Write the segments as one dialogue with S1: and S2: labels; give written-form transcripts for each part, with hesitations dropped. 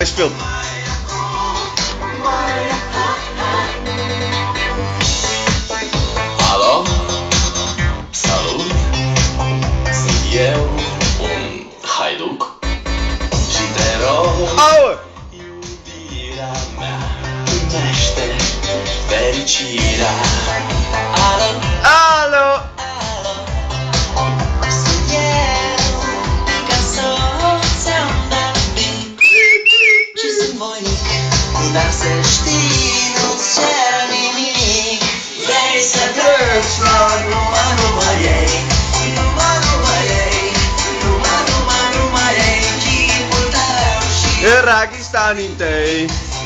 S1: Hij speelt.
S2: Alo? Salut! Sunt eu, un haiduc și te rog,
S1: Ouwe!
S2: iubirea mea, primește fericirea. Alo?
S1: Alo!
S2: Sunt eu, Picasso, ți-am dat beat și sunt voinic, dar să știi, nu-ți cer nimic. Vrei să pleci la numai ei, numai ei, numai ei, chipul tău și
S1: Rakistanii tăi.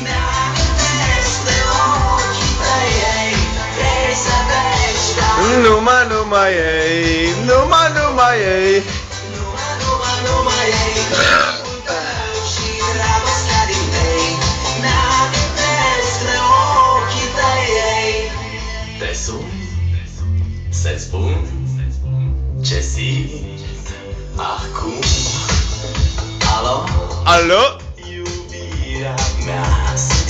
S2: mi-amintesc de ochii tăi. Vrei să pleci la
S1: Numai ei. Numai ei.
S2: numai ei, chipul tău și dragostea din tei. Mi-amintesc de ochii tăi. Te sun să-ți spun ce simt acum. Alo?
S1: Alo?
S2: Iubirea mea sunt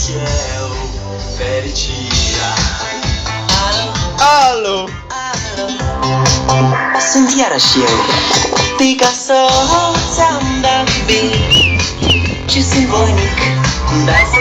S2: eu, fericirea. Alo?
S1: Alo?
S2: Sunt iarăși eu, Picasso, ți-am dat beat și sunt voinic, dar să